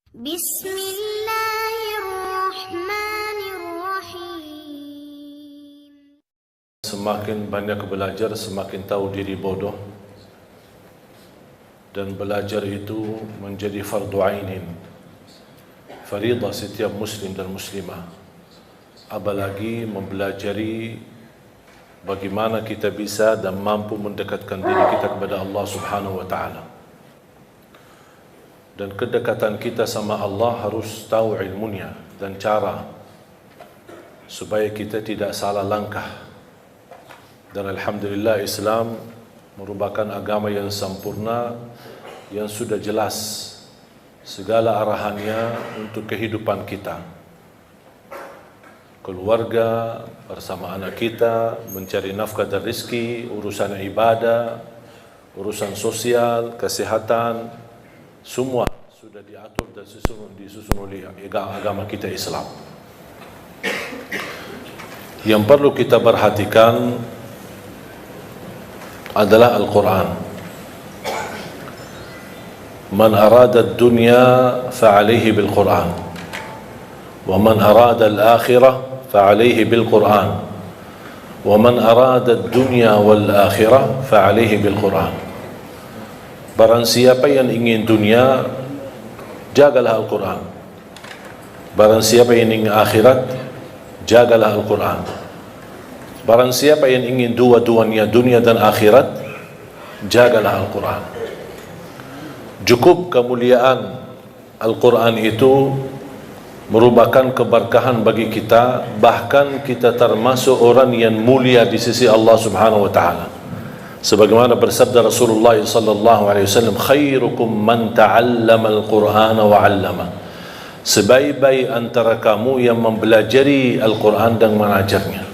Bismillahirrahmanirrahim. Semakin banyak belajar, semakin tahu diri bodoh. Dan belajar itu menjadi fardu ainin, faridah setiap muslim dan muslimah. Apalagi mempelajari bagaimana kita bisa dan mampu mendekatkan diri kita kepada Allah Subhanahu wa taala. Dan kedekatan kita sama Allah harus tahu ilmunya dan cara supaya kita tidak salah langkah. Dan alhamdulillah Islam merupakan agama yang sempurna, yang sudah jelas segala arahannya untuk kehidupan kita, keluarga, bersama anak kita, mencari nafkah dan rezeki, urusan ibadah, urusan sosial, kesehatan, semua sudah diatur dan disusun oleh agama kita Islam. Yang perlu kita perhatikan adalah Al-Quran. Man arada ad-dunya fa'alayhi bil-Quran, wa man arada al-akhirah fa'alayhi bil-Quran, wa man arada ad-dunya wal-akhirah fa'alayhi bil-Quran. Barang siapa yang ingin dunia, jagalah Al-Quran. Barang siapa yang ingin akhirat, jagalah Al-Quran. Barang siapa yang ingin dua-duanya, dunia dan akhirat, jagalah Al-Quran. Cukup kemuliaan Al-Quran itu merupakan keberkahan bagi kita, bahkan kita termasuk orang yang mulia di sisi Allah Subhanahu wa taala. Sebagaimana bersabda Rasulullah sallallahu alaihi wasallam, khairukum man ta'allama al-Qur'ana wa 'allama. Sebaik-baik antara kamu yang mempelajari Al-Quran dan mengajarnya.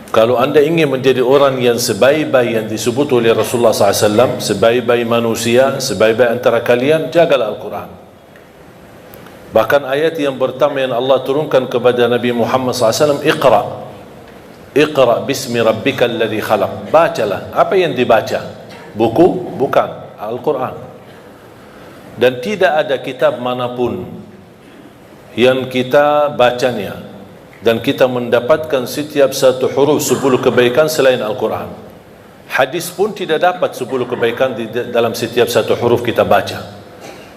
Kalau anda ingin menjadi orang yang sebaik-baik yang disebut oleh Rasulullah SAW, sebaik-baik manusia, sebaik-baik antara kalian, jagalah Al-Quran. Bahkan ayat yang pertama yang Allah turunkan kepada Nabi Muhammad SAW, Iqra bismi rabbikal ladzi khalaq. Bacalah. Apa yang dibaca? Buku? Bukan. Al-Quran. Dan tidak ada kitab manapun yang kita bacanya dan kita mendapatkan setiap satu huruf 10 kebaikan selain Al-Quran. Hadis pun tidak dapat 10 kebaikan di dalam setiap satu huruf kita baca.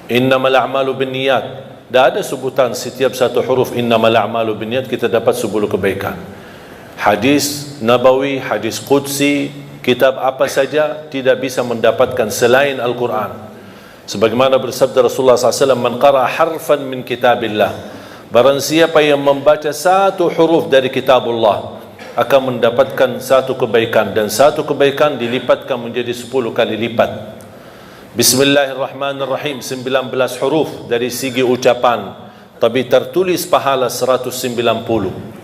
Innamal a'malu binniyat. Tidak ada sebutan setiap satu huruf innamal a'malu binniyat kita dapat 10 kebaikan. Hadis Nabawi, hadis Qudsi, kitab apa saja tidak bisa mendapatkan selain Al-Quran. Sebagaimana bersabda Rasulullah SAW, man qara'a harfan min kitabillah, barang siapa yang membaca satu huruf dari kitabullah akan mendapatkan satu kebaikan, dan satu kebaikan dilipatkan menjadi 10 kali lipat. Bismillahirrahmanirrahim 19 huruf dari segi ucapan, tapi tertulis pahala 190.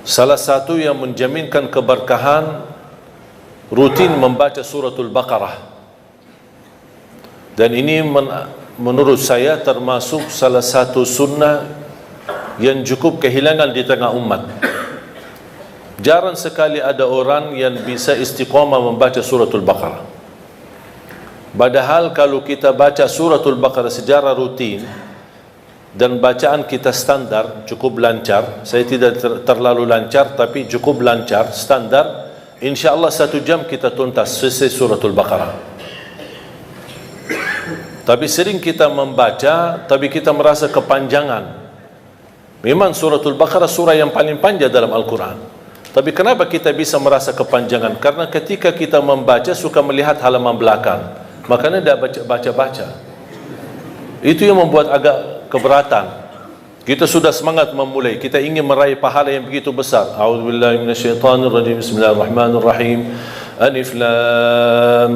Salah satu yang menjaminkan keberkahan rutin membaca suratul Baqarah, dan ini menurut saya termasuk salah satu sunnah yang cukup kehilangan di tengah umat. Jarang sekali ada orang yang bisa istiqamah membaca suratul Baqarah. Padahal kalau kita baca suratul Baqarah secara rutin dan bacaan kita standar, cukup lancar, saya tidak terlalu lancar tapi cukup lancar, standar, insyaAllah 1 jam kita tuntas selesai suratul Baqarah. Tapi sering kita membaca, tapi kita merasa kepanjangan. Memang suratul Baqarah surah yang paling panjang dalam Al-Quran. Tapi kenapa kita bisa merasa kepanjangan? Karena ketika kita membaca suka melihat halaman belakang, makanya tidak baca-baca. Itu yang membuat agak keberatan. Kita sudah semangat memulai, kita ingin meraih pahala yang begitu besar. A'udzubillahi minasyaitonirrajim. Bismillahirrahmanirrahim. Alif Lam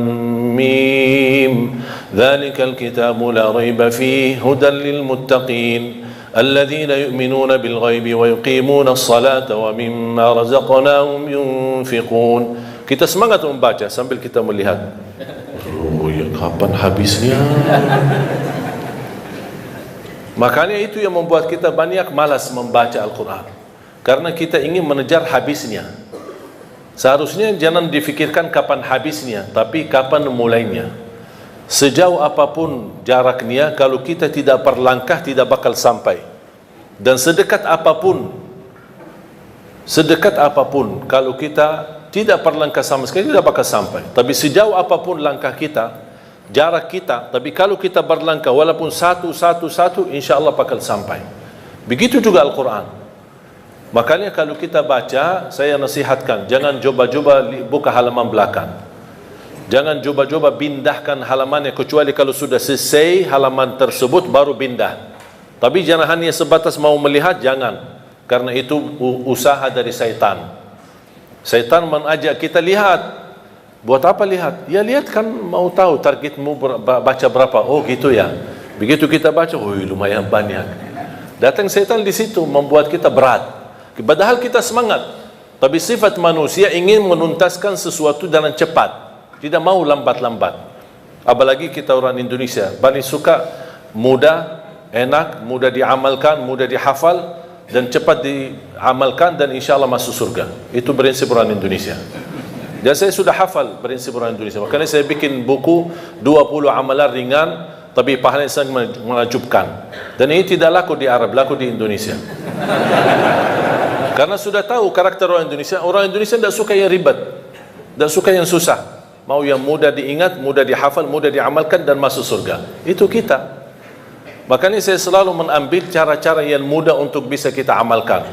Mim. Dzalikal kitabu la raiba fihi hudan lil muttaqin alladzina yu'minuna bil ghaibi wa yuqimuna as-salata wa mimma razaqnahum yunfiqun. Kita semangat membaca sambil kita melihat, oh ya, kapan habisnya? Makanya itu yang membuat kita banyak malas membaca Al-Quran, karena kita ingin mengejar habisnya. Seharusnya jangan difikirkan kapan habisnya, tapi kapan mulainya. Sejauh apapun jaraknya, kalau kita tidak berlangkah tidak bakal sampai. Dan sedekat apapun kalau kita tidak berlangkah sama sekali tidak bakal sampai. Tapi sejauh apapun langkah kita, jarak kita, tapi kalau kita berlangkah walaupun satu, insya Allah bakal sampai. Begitu juga Al-Quran. Makanya kalau kita baca, saya nasihatkan, jangan coba-coba buka halaman belakang. Jangan coba-coba pindahkan halamannya, kecuali kalau sudah selesai halaman tersebut baru pindah. Tapi jangan hanya sebatas mau melihat, jangan. Karena itu usaha dari syaitan. Syaitan mengajak kita lihat. Buat apa lihat? Ya lihat kan mau tahu targetmu baca berapa. Oh gitu ya. Begitu kita baca, oh lumayan banyak. Datang syaitan di situ membuat kita berat. Padahal kita semangat. Tapi sifat manusia ingin menuntaskan sesuatu dengan cepat. Tidak mau lambat-lambat. Apalagi kita orang Indonesia, paling suka mudah, enak, mudah diamalkan, mudah dihafal, dan cepat diamalkan, dan insya Allah masuk surga. Itu prinsip orang Indonesia. Dan saya sudah hafal prinsip orang Indonesia. Makanya saya bikin buku 20 amalan ringan, tapi pahalanya sangat menakjubkan. Dan ini tidak laku di Arab, laku di Indonesia. Karena sudah tahu karakter orang Indonesia. Orang Indonesia tidak suka yang ribet, tidak suka yang susah. Mau yang mudah diingat, mudah dihafal, mudah diamalkan, dan masuk surga. Itu kita. Makanya saya selalu mengambil cara-cara yang mudah untuk bisa kita amalkan.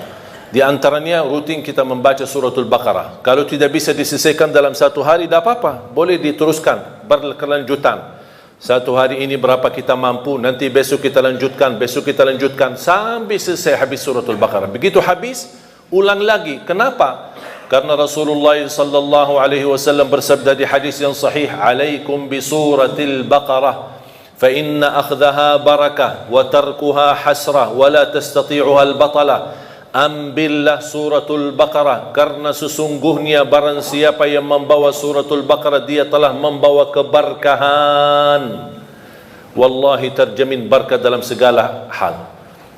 Di antaranya rutin kita membaca suratul Baqarah. Kalau tidak bisa diselesaikan dalam satu hari, tidak apa-apa, boleh diteruskan berkelanjutan. Satu hari ini berapa kita mampu, nanti besok kita lanjutkan, besok kita lanjutkan sampai selesai habis suratul Baqarah. Begitu habis, ulang lagi. Kenapa? Karena Rasulullah sallallahu alaihi wasallam bersabda di hadis yang sahih, "Alaikum bi suratil Baqarah, fa inna akhdhaha barakah wa tarkuha hasrah wa la tastati'uha al-batalah." Ambillah suratul Baqarah, karena sesungguhnya barang siapa yang membawa suratul Baqarah, dia telah membawa keberkahan. Wallahi terjamin berkah dalam segala hal.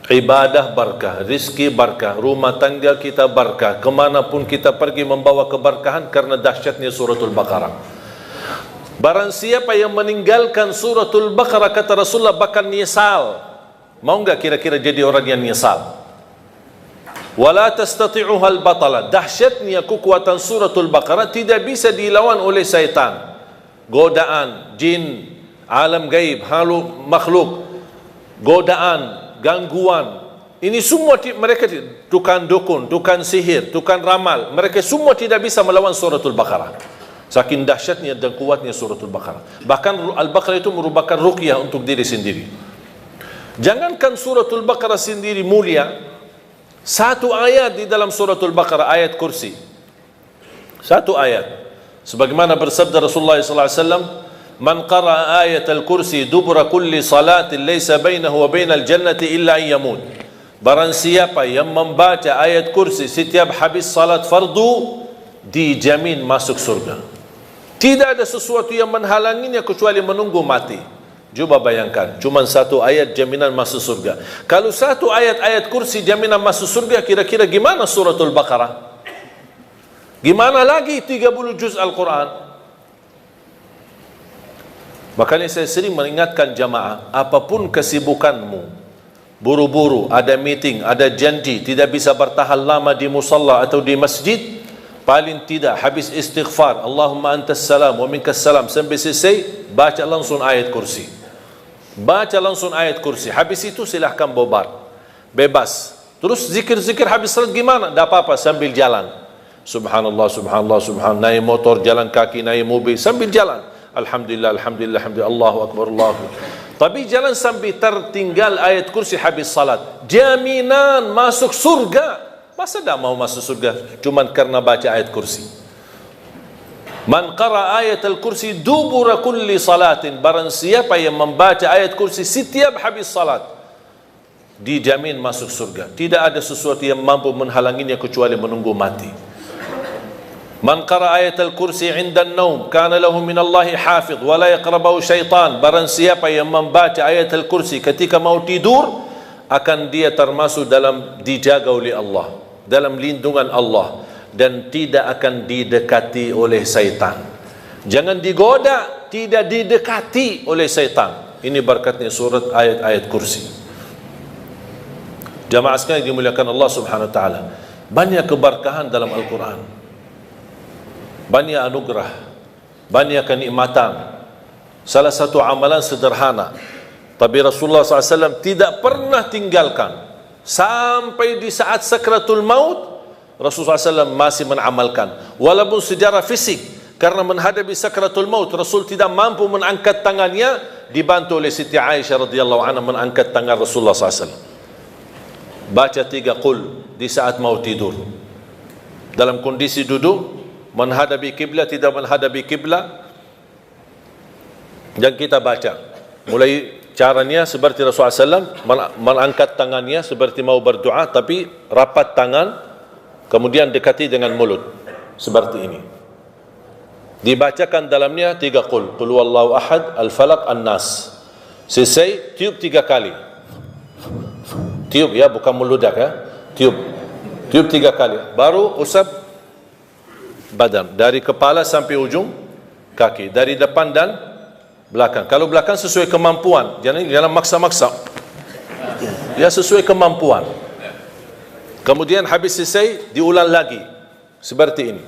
Ibadah berkah, rizki berkah, rumah tangga kita berkah, kemanapun kita pergi membawa keberkahan karena dahsyatnya suratul Baqarah. Barang siapa yang meninggalkan suratul Baqarah, kata Rasulullah, bakal nyesal. Mau enggak kira-kira jadi orang yang nyesal? Wala tastati'uha al-batala. Dahsyatnya kekuatan suratul Baqarah tidak bisa dilawan oleh syaitan. Godaan, jin, alam gaib, makhluk, godaan, gangguan, ini semua mereka, tukang dukun, tukang sihir, tukang ramal, mereka semua tidak bisa melawan suratul Baqarah. Saking dahsyatnya dan kuatnya suratul Baqarah. Bahkan Al-Baqarah itu merupakan ruqyah untuk diri sendiri. Jangankan suratul Baqarah sendiri mulia, satu ayat di dalam suratul Baqarah, ayat kursi, satu ayat, sebagaimana bersabda Rasulullah SAW, "Man qara'a ayatal kursi dubura kulli salatin laysa bainahu wa bainal jannati illa an yamut." Barang siapa yang membaca ayat kursi setiap habis salat fardu, dijamin masuk surga. Tidak ada sesuatu yang menghalanginya kecuali menunggu mati. Coba bayangkan, cuma satu ayat jaminan masuk surga. Kalau satu ayat kursi jaminan masuk surga, kira-kira gimana suratul Baqarah? Gimana lagi 30 juz Al-Quran? Makanya saya sering mengingatkan jamaah, apapun kesibukanmu, buru-buru, ada meeting, ada janji, tidak bisa bertahan lama di musalla atau di masjid, paling tidak habis istighfar, Allahumma antas salam wa minkas salam, sampai selesai, baca langsung ayat kursi. Baca langsung ayat kursi. Habis itu silahkan bobar, bebas. Terus zikir-zikir habis salat gimana? Tak apa-apa, sambil jalan. Subhanallah, subhanallah, subhanallah. Naik motor, jalan kaki, naik mobil, sambil jalan. Alhamdulillah, alhamdulillah, alhamdulillah, Allahu Akbar, Allahu Akbar. Tapi jangan sampai tertinggal ayat kursi habis salat. Jaminan masuk surga. Masa tak mau masuk surga cuman karena baca ayat kursi? Man qara ayat al-kursi dubura kulli salatin. Barang siapa yang membaca ayat kursi setiap habis salat, dijamin masuk surga. Tidak ada sesuatu yang mampu menghalanginya kecuali menunggu mati. Man qara ayat al-kursi 'inda an-naum kana lahu min Allahi hafidh wa la yaqrabahu syaitan. Barang siapa yang membaca ayat al-kursi ketika mau tidur, akan dia termasuk dalam dijaga oleh Allah, dalam lindungan Allah, dan tidak akan didekati oleh syaitan. Jangan digoda tidak didekati oleh syaitan. Ini berkatnya surat ayat-ayat kursi. Jamaah sekalian dimuliakan Allah Subhanahu wa taala. Banyak keberkahan dalam Al-Quran, banyak anugerah, banyak kenikmatan. Salah satu amalan sederhana, tapi Rasulullah SAW tidak pernah tinggalkan. Sampai di saat sakratul maut, Rasulullah SAW masih mengamalkan. Walaupun secara fisik, karena menghadapi sakratul maut, Rasul tidak mampu mengangkat tangannya, dibantu oleh Siti Aisyah radhiyallahu anha mengangkat tangan Rasulullah SAW. Baca 3 qul di saat mau tidur, dalam kondisi duduk, menghadapi kiblat, tidak menghadapi kiblat. Dan kita baca mulai caranya seperti Rasulullah SAW mengangkat tangannya seperti mau berdoa, tapi rapat tangan, kemudian dekati dengan mulut seperti ini. Dibacakan dalamnya 3 qul huwallahu ahad, al-falaq, an-nas. Selesai, tiup 3 kali. Tiup ya, bukan meludak ya. Tiup 3 kali. Baru usap badan dari kepala sampai ujung kaki, dari depan dan belakang. Kalau belakang sesuai kemampuan, jangan maksa-maksa. Ya, sesuai kemampuan. Kemudian habis selesai diulang lagi seperti ini.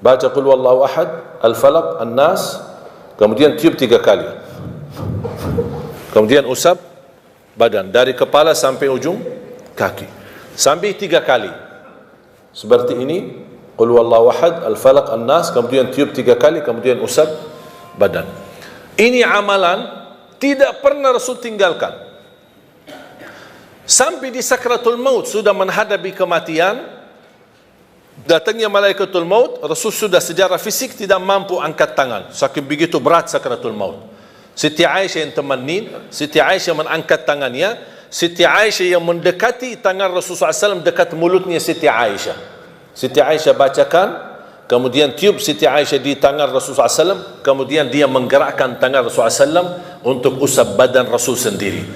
Baca qul huwallahu ahad, al-falaq, an-nas, kemudian tiup 3 kali. Kemudian usap badan dari kepala sampai ujung kaki, sampai 3 kali seperti ini. Qul huwallahu ahad, al-falaq, an-nas, kemudian tiup 3 kali, kemudian usap badan. Ini amalan tidak pernah Rasul tinggalkan. Sampai di sakratul maut, sudah menghadapi kematian, datangnya malaikatul maut, Rasul sudah secara fisik tidak mampu angkat tangan, saking begitu berat sakratul maut. Siti Aisyah yang temenin, Siti Aisyah mengangkat tangannya, Siti Aisyah yang mendekati tangan Rasulullah SAW dekat mulutnya Siti Aisyah. Siti Aisyah bacakan, kemudian tiup Siti Aisyah di tangan Rasulullah SAW, kemudian dia menggerakkan tangan Rasulullah SAW untuk usap badan Rasul sendiri.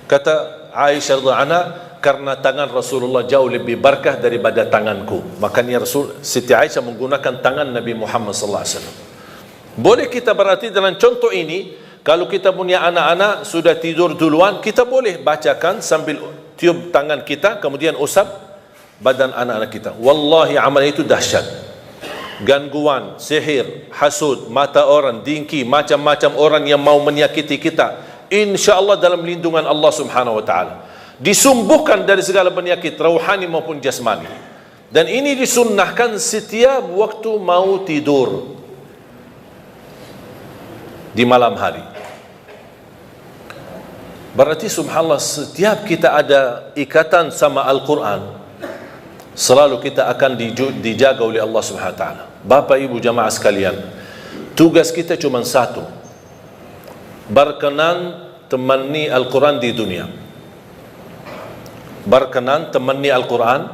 Kata Aisyah radhiyallahu anha, karena tangan Rasulullah jauh lebih berkah daripada tanganku, makanya Siti Aisyah menggunakan tangan Nabi Muhammad SAW. Boleh kita berarti dalam contoh ini, kalau kita punya anak-anak sudah tidur duluan, kita boleh bacakan sambil tiup tangan kita, kemudian usap badan anak-anak kita. Wallahi amal itu dahsyat. Gangguan, sihir, hasud, mata orang, dengki, macam-macam orang yang mau menyakiti kita, insya-Allah dalam lindungan Allah Subhanahu wa taala. Disumbuhkan dari segala penyakit rohani maupun jasmani. Dan ini disunnahkan setiap waktu mau tidur di malam hari. Berarti subhanallah, setiap kita ada ikatan sama Al-Quran, selalu kita akan dijaga oleh Allah Subhanahu wa taala. Bapak Ibu jamaah sekalian, tugas kita cuma satu, berkenan temani Al-Quran di dunia. Berkenan temani Al-Quran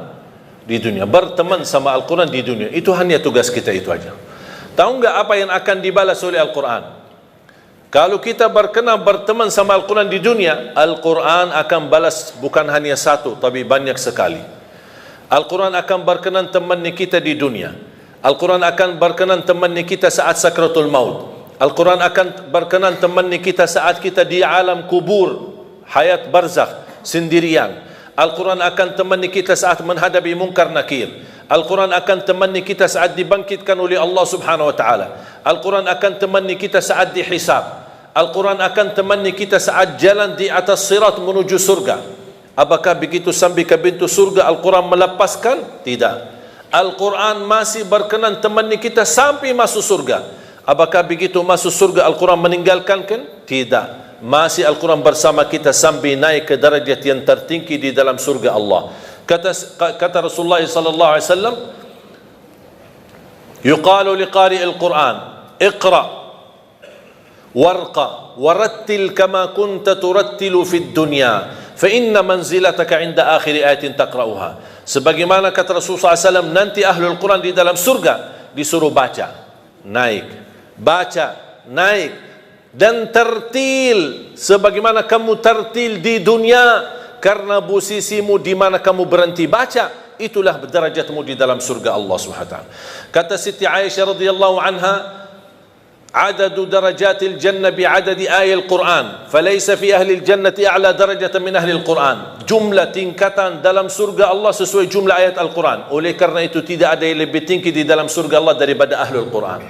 di dunia, berteman sama Al-Quran di dunia. Itu hanya tugas kita, itu aja. Tahu enggak apa yang akan dibalas oleh Al-Quran? Kalau kita berkenan berteman sama Al-Quran di dunia, Al-Quran akan balas bukan hanya satu, tapi banyak sekali. Al-Quran akan berkenan temani kita di dunia. Al-Quran akan berkenan temani kita saat sakratul maut. Al-Quran akan berkenan temani kita saat kita di alam kubur, hayat barzakh, sendirian. Al-Quran akan temani kita saat menghadapi munkar nakir. Al-Quran akan temani kita saat dibangkitkan oleh Allah Subhanahu wa taala. Al-Quran akan temani kita saat dihisab. Al-Quran akan temani kita saat jalan di atas sirat menuju surga. Apakah begitu sampai ke pintu surga Al-Quran melepaskan? Tidak. Al-Quran masih berkenan temani kita sampai masuk surga. Apakah begitu masuk surga Al-Quran meninggalkan? Tidak. Masih Al-Quran bersama kita sampai naik ke derajat yang tertinggi di dalam surga Allah. Kata Rasulullah sallallahu alaihi wasallam, yuqalu liqari al-Quran, iqra warqa warattil kama kunta turattilu fid dunya fa inna manzilataka 'inda akhir ayatin taqra'uha. Sebagaimana kata Rasulullah SAW, nanti ahlul Quran di dalam surga disuruh baca, naik, baca, naik, dan tertil sebagaimana kamu tertil di dunia, karena posisimu di mana kamu berhenti baca, itulah derajatmu di dalam surga Allah Subhanahu wa taala. Kata Siti Aisyah radhiyallahu anha, Adadu darajatil jannah bi'adadi ayat Al-Quran, falaysa fi ahli al-jannati a'la darajatan min ahli Al-Quran. Jumlah tingkatan dalam surga Allah sesuai jumlah ayat Al-Quran. Oleh karena itu tidak ada yang lebih tinggi di dalam surga Allah daripada ahli Al-Quran.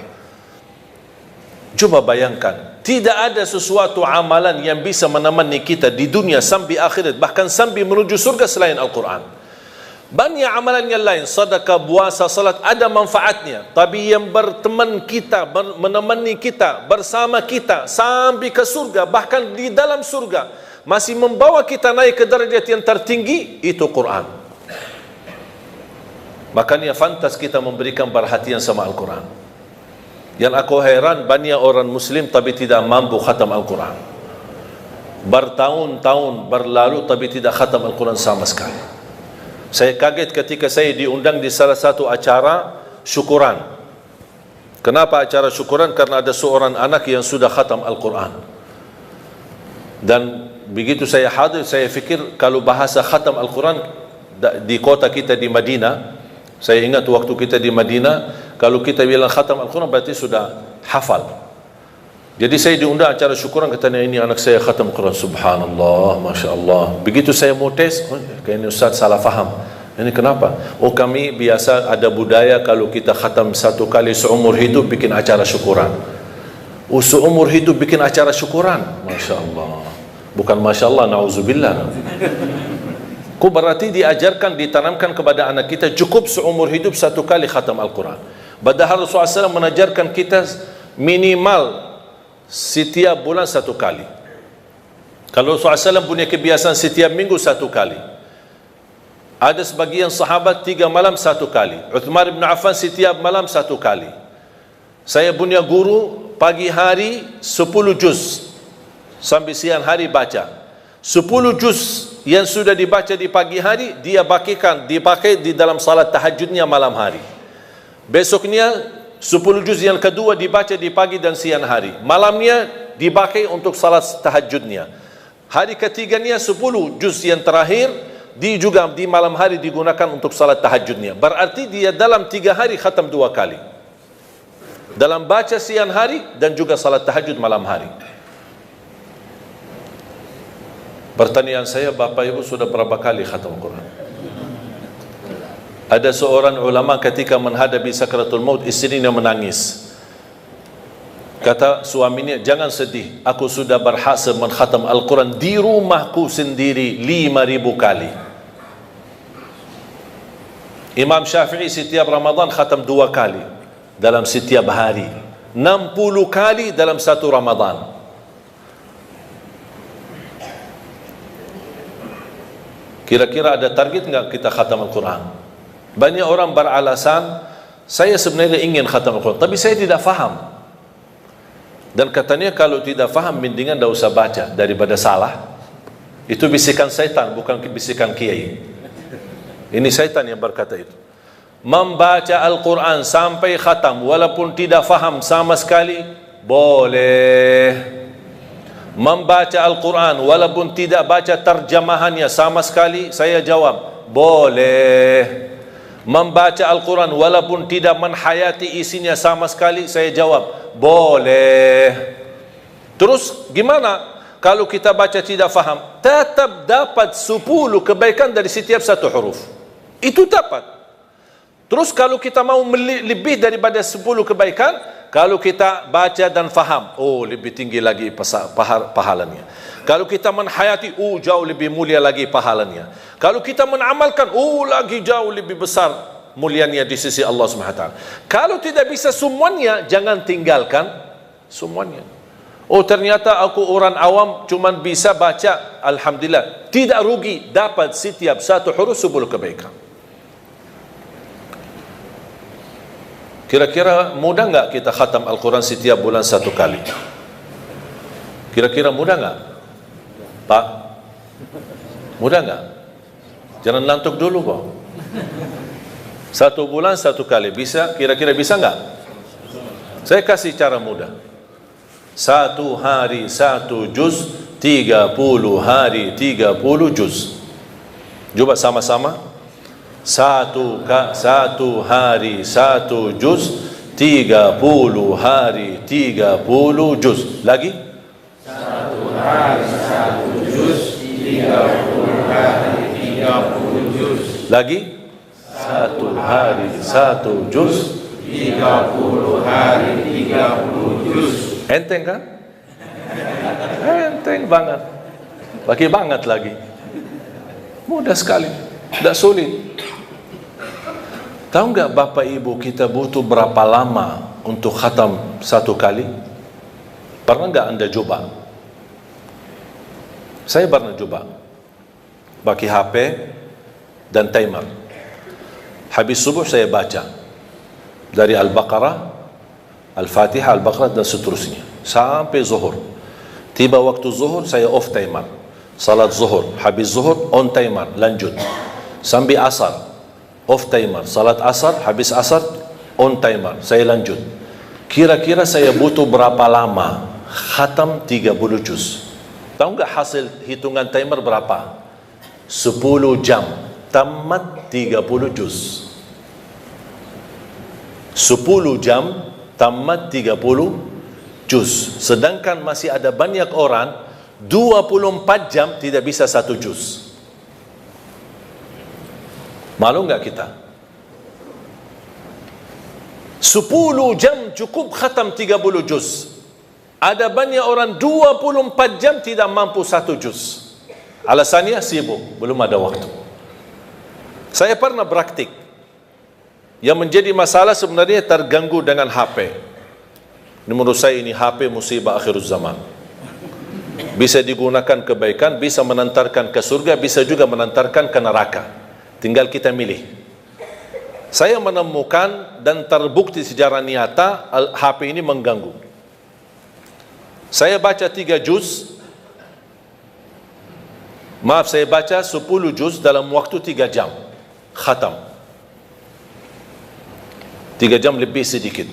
Coba bayangkan, tidak ada sesuatu amalan yang bisa menemani kita di dunia sampai akhirat, bahkan sampai menuju surga selain Al-Quran. Banyak amalan yang lain, sedekah, puasa, salat, ada manfaatnya. Tapi yang berteman kita, menemani kita, bersama kita sampai ke surga, bahkan di dalam surga, masih membawa kita naik ke derajat yang tertinggi, itu Quran. Makanya fantas kita memberikan perhatian sama Al-Quran. Yang aku heran, banyak orang Muslim tapi tidak mampu khatam Al-Quran. Bertahun-tahun berlalu tapi tidak khatam Al-Quran sama sekali. Saya kaget ketika saya diundang di salah satu acara syukuran. Kenapa acara syukuran? Karena ada seorang anak yang sudah khatam Al-Quran. Dan begitu saya hadir, saya fikir kalau bahasa khatam Al-Quran di kota kita di Madinah, saya ingat waktu kita di Madinah, kalau kita bilang khatam Al-Quran berarti sudah hafal. Jadi saya diundang acara syukuran, katanya ini anak saya khatam Al-Quran. Subhanallah, Masya Allah. Begitu saya mau tes, kayaknya Ustaz salah faham. Ini kenapa? Oh, kami biasa ada budaya kalau kita khatam satu kali seumur hidup bikin acara syukuran. Oh, seumur hidup bikin acara syukuran. Masya Allah. Bukan Masya Allah, na'udzubillah. Kok berarti diajarkan, ditanamkan kepada anak kita cukup seumur hidup satu kali khatam Al-Quran. Padahal Rasulullah SAW mengajarkan kita minimal setiap bulan satu kali. Kalau Rasulullah SAW punya kebiasaan setiap minggu satu kali. Ada sebagian sahabat 3 malam satu kali. Uthman bin Affan setiap malam satu kali. Saya punya guru pagi hari 10 juz sampai siang hari baca. 10 juz yang sudah dibaca di pagi hari dia dipakai di dalam salat tahajudnya malam hari. Besoknya 10 juz yang kedua dibaca di pagi dan siang hari. Malamnya dipakai untuk salat tahajudnya. Hari ketiganya 10 juz yang terakhir juga di malam hari digunakan untuk salat tahajudnya. Berarti dia dalam 3 hari khatam 2 kali. Dalam baca siang hari dan juga salat tahajud malam hari. Pertanyaan saya, Bapak Ibu sudah berapa kali khatam Quran? Ada seorang ulama ketika menghadapi sakratul maut, istrinya menangis. Kata suaminya, jangan sedih, aku sudah berhasil mengkhatam Al-Quran di rumahku sendiri 5.000 kali. Imam Syafi'i setiap Ramadan khatam 2 kali dalam setiap hari, 60 kali dalam satu Ramadan. Kira-kira ada target enggak kita khatam Al-Quran? Banyak orang beralasan, saya sebenarnya ingin khatam Al-Quran, tapi saya tidak faham. Dan katanya kalau tidak faham, mendingan tidak usah baca daripada salah. Itu bisikan syaitan, bukan bisikan kiai. Ini syaitan yang berkata itu. Membaca Al-Quran sampai khatam walaupun tidak faham sama sekali, boleh. Membaca Al-Quran walaupun tidak baca terjemahannya sama sekali, saya jawab, boleh. Membaca Al-Quran walaupun tidak menhayati isinya sama sekali, saya jawab, boleh. Terus gimana kalau kita baca tidak faham? Tetap dapat 10 kebaikan dari setiap satu huruf. Itu dapat. Terus kalau kita mau lebih daripada 10 kebaikan, kalau kita baca dan faham, oh lebih tinggi lagi pahalanya. Kalau kita menhayati, oh jauh lebih mulia lagi pahalanya. Kalau kita menamalkan, oh lagi jauh lebih besar mulianya di sisi Allah SWT. Kalau tidak bisa semuanya, jangan tinggalkan semuanya. Oh ternyata aku orang awam cuma bisa baca, alhamdulillah, tidak rugi, dapat setiap satu huruf 10 kebaikan. Kira-kira mudah enggak kita khatam Al-Quran setiap bulan 1 kali? Kira-kira mudah enggak? Pak, mudah enggak? Jangan lantuk dulu kok. 1 bulan 1 kali bisa? Kira-kira bisa enggak? Saya kasih cara mudah. 1 hari 1 juz, 30 hari 30 juz. Coba sama-sama. 1 hari 1 juz, 30 hari 30 juz. Lagi? 1 hari 1 juz, 30 hari 30 juz. Lagi? 1 hari 1 juz, 30 hari 30 juz. enteng kan? Enteng banget. Pakai banget lagi. Mudah sekali, tidak sulit. Tahu nggak Bapak Ibu kita butuh berapa lama untuk khatam satu kali? Pernah nggak Anda coba? Saya pernah coba. Pakai HP dan timer. Habis subuh saya baca dari Al-Baqarah, Al-Fatihah, Al-Baqarah dan seterusnya sampai zuhur. Tiba waktu zuhur saya off timer. Salat zuhur, habis zuhur on timer, lanjut sampai asar, off timer. Salat asar, habis asar on timer, saya lanjut. Kira-kira saya butuh berapa lama khatam 30 juz? Tahu nggak hasil hitungan timer berapa? 10 jam tamat 30 juz. 10 jam tamat 30 juz. Sedangkan masih ada banyak orang 24 jam tidak bisa 1 juz. Malu nggak kita? 10 jam cukup khatam 30 juz. Ada banyak orang 24 jam tidak mampu 1 juz. Alasannya sibuk, belum ada waktu. Saya pernah praktik. Yang menjadi masalah sebenarnya terganggu dengan HP. Ini menurut saya ini HP musibah akhir zaman. Bisa digunakan kebaikan, bisa menantarkan ke surga, bisa juga menantarkan ke neraka. Tinggal kita milih. Saya menemukan dan terbukti secara nyata HP ini mengganggu. Saya baca 3 juz. Maaf, saya baca 10 juz dalam waktu 3 jam. Khatam. 3 jam lebih sedikit.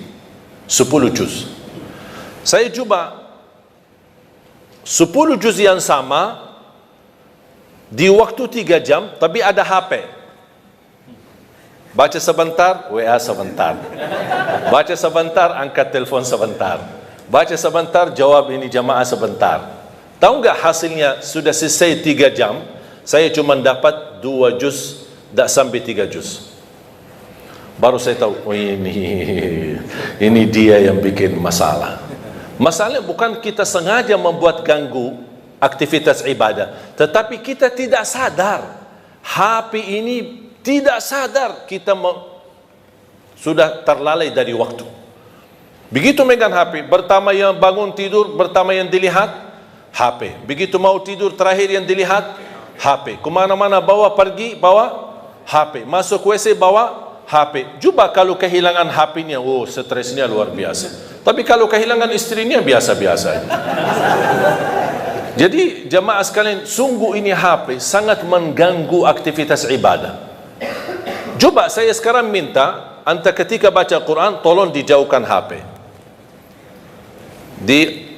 10 juz. Saya coba 10 juz yang sama di waktu 3 jam, tapi ada HP. Baca sebentar, WA sebentar. Baca sebentar, angkat telepon sebentar. Baca sebentar, jawab ini jamaah sebentar. Tahu nggak hasilnya? Sudah selesai 3 jam, saya cuma dapat 2 juz, tak sampai 3 juz. Baru saya tahu, oh ini dia yang bikin masalah. Masalahnya bukan kita sengaja membuat ganggu aktivitas ibadah, tetapi kita tidak sadar. HP ini tidak sadar kita sudah terlalai dari waktu. Begitu megang HP, pertama yang bangun tidur, pertama yang dilihat HP. Begitu mau tidur, terakhir yang dilihat HP. Kemana-mana bawa pergi, bawa HP. Masuk WC, bawa HP. Coba kalau kehilangan HP-nya, oh stresnya luar biasa. Tapi kalau kehilangan istrinya biasa-biasa. Jadi jamaah sekalian, sungguh ini HP sangat mengganggu aktivitas ibadah. Coba saya sekarang minta anda ketika baca Quran tolong dijauhkan HP. Di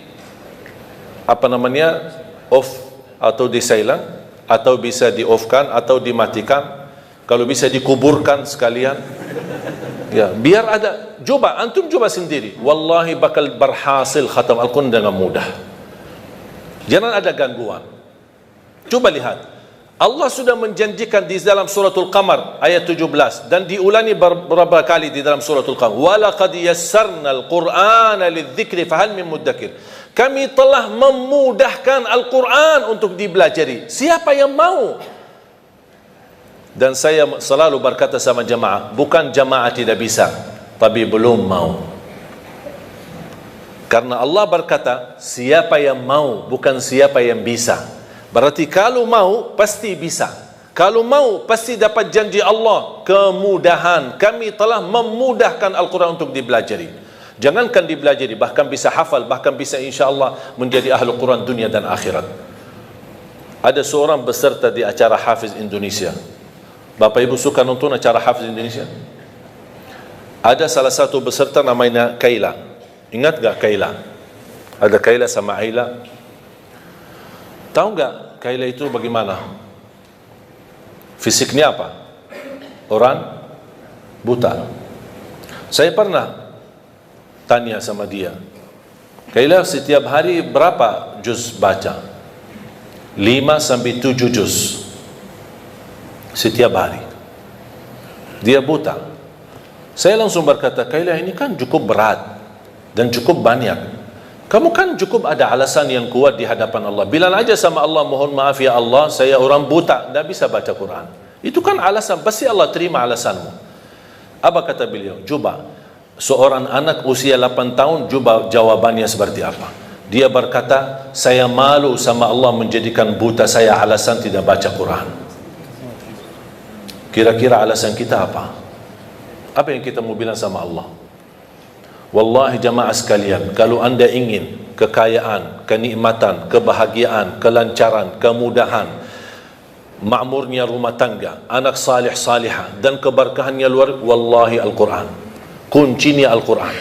off atau di silent, atau bisa di off-kan atau dimatikan. Kalau bisa dikuburkan sekalian. Ya, biar ada. Coba antum coba sendiri. Wallahi bakal berhasil khatam Al-Quran dengan mudah. Jangan ada gangguan. Coba lihat. Allah sudah menjanjikan di dalam suratul Qamar ayat 17 dan diulangi beberapa kali di dalam suratul Qamar. Walaqad yassarnal Qur'ana lidzikri fahal min muddakir. Kami telah memudahkan Al-Quran untuk dipelajari. Siapa yang mau? Dan saya selalu berkata sama jamaah, bukan jamaah tidak bisa, tapi belum mau. Karena Allah berkata, siapa yang mau, bukan siapa yang bisa. Berarti kalau mau, pasti bisa. Kalau mau, pasti dapat janji Allah, kemudahan. Kami telah memudahkan Al-Quran untuk dipelajari. Jangankan dipelajari, bahkan bisa hafal, bahkan bisa insya Allah menjadi ahli Quran dunia dan akhirat. Ada seorang peserta di acara Hafiz Indonesia. Bapak Ibu suka nonton acara Hafiz Indonesia? Ada salah satu peserta namanya Kaila. Ingat gak Kaila? Ada Kaila sama Aila. Tahu gak Kaila itu bagaimana? Fisiknya apa? Orang buta. Saya pernah tanya sama dia, Kaila setiap hari berapa juz baca? 5 sampai 7 juz setiap hari. Dia buta. Saya langsung berkata, Kaila ini kan cukup berat dan cukup banyak. Kamu kan cukup ada alasan yang kuat di hadapan Allah. Bilang aja sama Allah, mohon maaf ya Allah, saya orang buta, tidak bisa baca Quran. Itu kan alasan, pasti Allah terima alasanmu. Apa kata beliau? Coba, seorang anak usia 8 tahun, coba jawabannya seperti apa? Dia berkata, saya malu sama Allah menjadikan buta saya alasan tidak baca Quran. Kira-kira alasan kita apa? Apa yang kita mau bilang sama Allah? Wallahi jamaah sekalian, kalau anda ingin kekayaan, kenikmatan, kebahagiaan, kelancaran, kemudahan, makmurnya rumah tangga, anak salih salihah dan keberkahannya luar, wallahi Al-Quran. Kuncinya Al-Quran.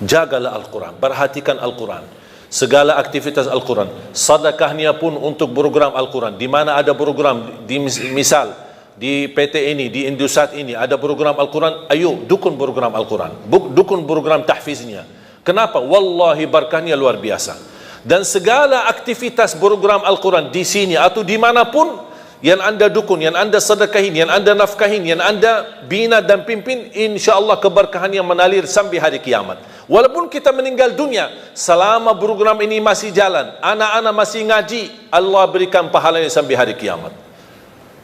Jagalah Al-Quran, perhatikan Al-Quran, segala aktivitas Al-Quran. Sedekahnya pun untuk program Al-Quran. Di mana ada program, di misal di PT ini, di Indosat ini ada program Al-Quran, ayo dukun program Al-Quran, dukun program tahfiznya. Kenapa? Wallahi berkahnya luar biasa. Dan segala aktivitas program Al-Quran di sini atau dimanapun yang anda dukun, yang anda sedekahin, yang anda nafkahin, yang anda bina dan pimpin, insyaAllah keberkahannya menalir sampai hari kiamat. Walaupun kita meninggal dunia, selama program ini masih jalan, anak-anak masih ngaji, Allah berikan pahalanya sampai hari kiamat.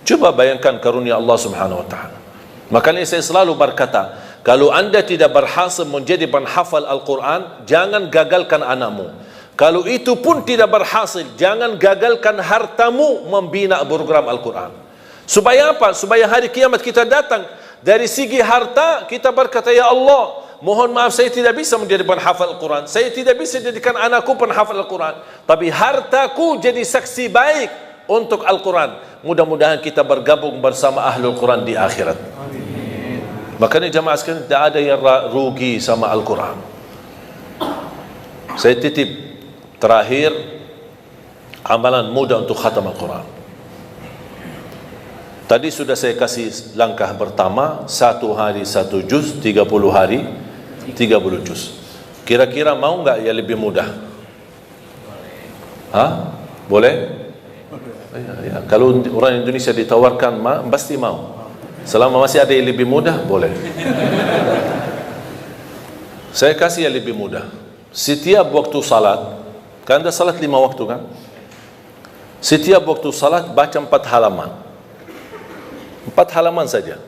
Coba bayangkan karunia Allah subhanahu wa ta'ala. Makanya saya selalu berkata, kalau anda tidak berhasil menjadi penghafal Al-Quran, jangan gagalkan anakmu. Kalau itu pun tidak berhasil, jangan gagalkan hartamu membina program Al-Quran. Supaya apa? Supaya hari kiamat kita datang, dari segi harta kita berkata, ya Allah, mohon maaf saya tidak bisa menjadi penghafal Al-Quran, saya tidak bisa jadikan anakku penghafal Al-Quran, tapi hartaku jadi saksi baik untuk Al-Quran. Mudah-mudahan kita bergabung bersama Ahlul Quran di akhirat. Amin. Makanya jamaah sekalian, tidak ada yang rugi sama Al-Quran. Saya titip terakhir amalan mudah untuk khatam Al-Quran. Tadi sudah saya kasih langkah pertama, 1 hari 1 juz, 30 hari 30 juz. Kira-kira mau nggak ya lebih mudah? Hah? Boleh? Ya. Kalau orang Indonesia ditawarkan, pasti mau. Selama masih ada yang lebih mudah, boleh. Saya kasih yang lebih mudah. Setiap waktu salat, kan ada salat 5 waktu kan? Setiap waktu salat baca 4 halaman. 4 halaman saja.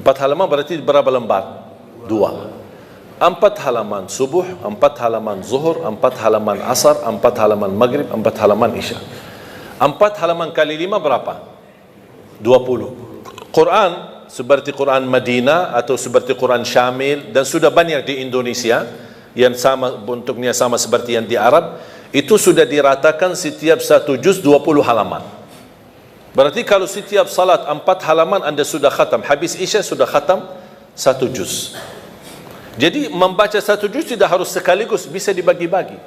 4 halaman berarti berapa lembar? 2. 4 halaman subuh, 4 halaman zuhur, 4 halaman asar, 4 halaman maghrib, 4 halaman isya. 4 halaman kali 5 berapa? 20. Quran seperti Quran Madinah atau seperti Quran Syamil, dan sudah banyak di Indonesia yang sama bentuknya sama seperti yang di Arab, itu sudah diratakan setiap 1 juz 20 halaman. Berarti kalau setiap salat 4 halaman anda sudah khatam, habis isya sudah khatam 1 juz. Jadi membaca 1 juz tidak harus sekaligus, bisa dibagi-bagi.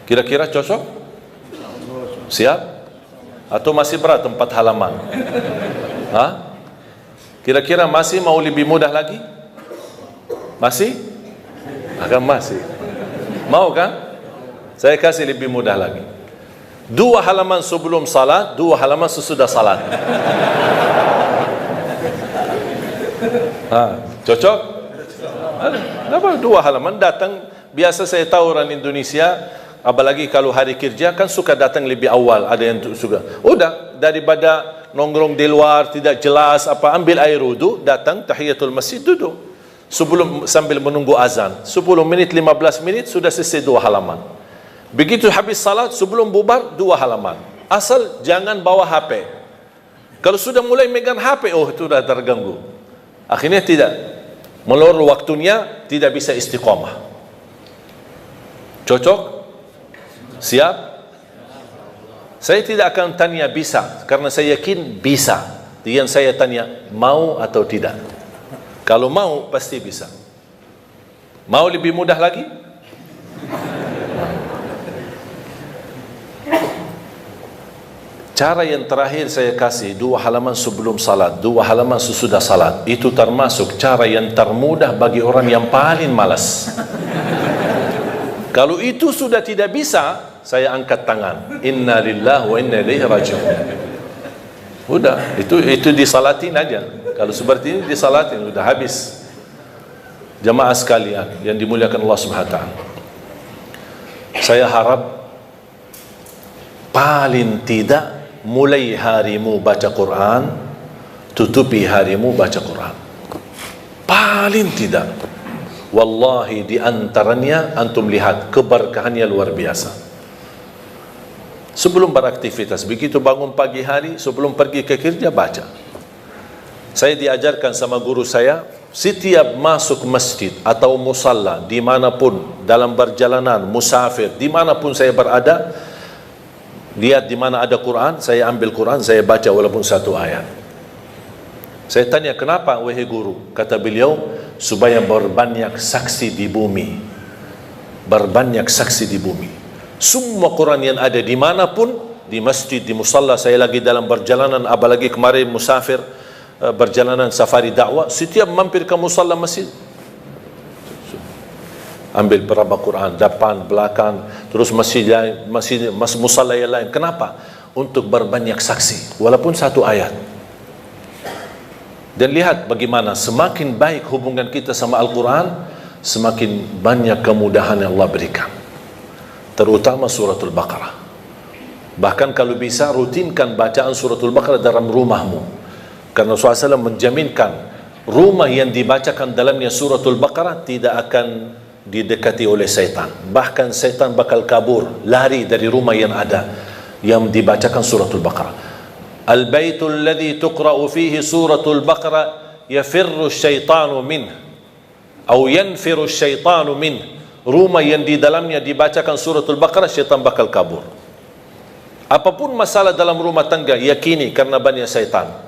Kira-kira cocok? Siap? Atau masih berat 4 halaman? Hah? Kira-kira masih mau lebih mudah lagi? Masih? Akan masih. Mau kan? Saya kasih lebih mudah lagi. 2 halaman sebelum salat, 2 halaman sesudah salat. Cocok? Apa 2 halaman datang? Biasa saya tahu orang Indonesia, apalagi kalau hari kerja kan suka datang lebih awal, ada yang suka. Udah, daripada nongkrong di luar tidak jelas apa, ambil air wudu, datang tahiyatul masjid, duduk. Sebelum sambil menunggu azan, 10 menit 15 menit sudah selesai 2 halaman. Begitu habis salat, sebelum bubar 2 halaman. Asal jangan bawa HP. Kalau sudah mulai megang HP, oh itu sudah terganggu. Akhirnya tidak, melur waktunya, tidak bisa istiqamah. Cocok? Siap? Saya tidak akan tanya bisa, karena saya yakin bisa. Yang saya tanya, mau atau tidak? Kalau mau, pasti bisa. Mau lebih mudah lagi? Cara yang terakhir saya kasih 2 halaman sebelum salat, 2 halaman sesudah salat. Itu termasuk cara yang termudah bagi orang yang paling malas. Kalau itu sudah tidak bisa, saya angkat tangan. Inna lillahi wa inna ilaihi raji'un. Udah, itu disalatin aja. Kalau seperti ini disalatin, udah habis. Jamaah sekalian yang dimuliakan Allah Subhanahu wa taala. Saya harap paling tidak mulai harimu baca Quran, tutupi harimu baca Quran. Paling tidak. Wallahi di antaranya antum lihat keberkahannya luar biasa. Sebelum beraktivitas, begitu bangun pagi hari, sebelum pergi ke kerja baca. Saya diajarkan sama guru saya, setiap masuk masjid atau musalla dimanapun, dalam perjalanan, musafir, dimanapun saya berada, lihat di mana ada Quran, saya ambil Quran, saya baca walaupun 1 ayat. Saya tanya, kenapa wahai guru? Kata beliau, supaya berbanyak saksi di bumi. Berbanyak saksi di bumi. Semua Quran yang ada dimanapun, di masjid, di musalla, saya lagi dalam perjalanan, apalagi kemarin musafir, perjalanan safari dakwah, setiap mampir ke musalla masjid, ambil berapa Quran, depan, belakang, terus masjid lain, musalla yang lain. Kenapa? Untuk berbanyak saksi, walaupun 1 ayat. Dan lihat bagaimana semakin baik hubungan kita sama Al-Quran, semakin banyak kemudahan yang Allah berikan. Terutama suratul Baqarah. Bahkan kalau bisa rutinkan bacaan suratul Baqarah dalam rumahmu. Karena Rasulullah SAW menjaminkan rumah yang dibacakan dalamnya suratul Baqarah tidak akan didekati oleh syaitan. Bahkan syaitan bakal kabur, lari dari rumah yang ada yang dibacakan suratul Baqarah. Al-baitul ladzi tuqra'u fihi suratul Baqarah yafirru syaitanu minh atau yanfiru syaitanu minh. Rumah yang di dalamnya dibacakan suratul Baqarah, syaitan bakal kabur. Apapun masalah dalam rumah tangga, yakini karena banyak syaitan.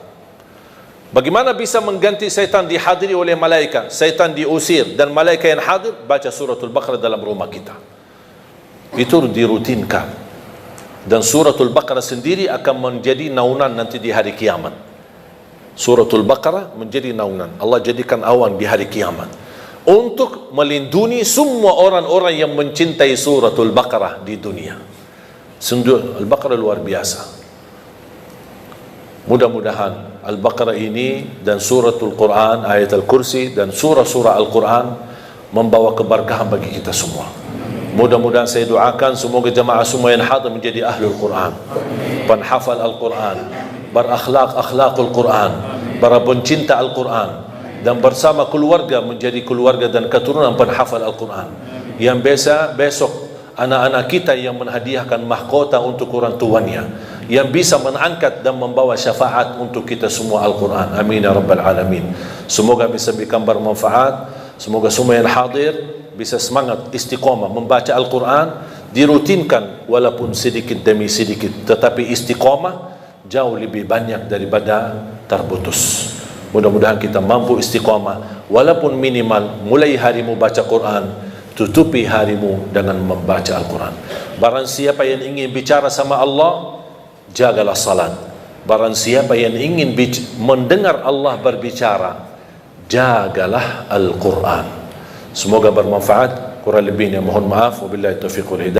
Bagaimana bisa mengganti syaitan dihadiri oleh malaikat, syaitan diusir dan malaikat yang hadir? Baca suratul Baqarah dalam rumah kita. Itu dirutinkan. Dan suratul Baqarah sendiri akan menjadi naungan nanti di hari kiamat. Suratul Baqarah menjadi naungan. Allah jadikan awan di hari kiamat untuk melindungi semua orang-orang yang mencintai suratul Baqarah di dunia. Sungguh Al-Baqarah luar biasa. Mudah-mudahan Al-Baqarah ini dan suratul Quran, ayat Al-Kursi dan surah-surah Al-Quran membawa keberkahan bagi kita semua. Mudah-mudahan saya doakan semoga jemaah semua yang hadir menjadi ahlul Quran, penhafal Al-Quran, berakhlak-akhlakul Quran, para pencinta Al-Quran, dan bersama keluarga menjadi keluarga dan keturunan penhafal Al-Quran. Yang besok anak-anak kita yang menghadiahkan mahkota untuk orang tuanya, yang bisa mengangkat dan membawa syafaat untuk kita semua Al-Quran. Amin ya rabbal alamin. Semoga bisa berikan bermanfaat. Semoga semua yang hadir bisa semangat istiqamah membaca Al-Quran, dirutinkan walaupun sedikit demi sedikit, tetapi istiqamah jauh lebih banyak daripada terputus. Mudah-mudahan kita mampu istiqamah walaupun minimal. Mulai harimu baca Quran, tutupi harimu dengan membaca Al-Quran. Barang siapa yang ingin bicara sama Allah, jagalah salat. Barang siapa yang ingin mendengar Allah berbicara, jagalah Al-Quran. Semoga bermanfaat. Kurang lebihnya mohon maaf. Wabillahi taufiq wal hidayah.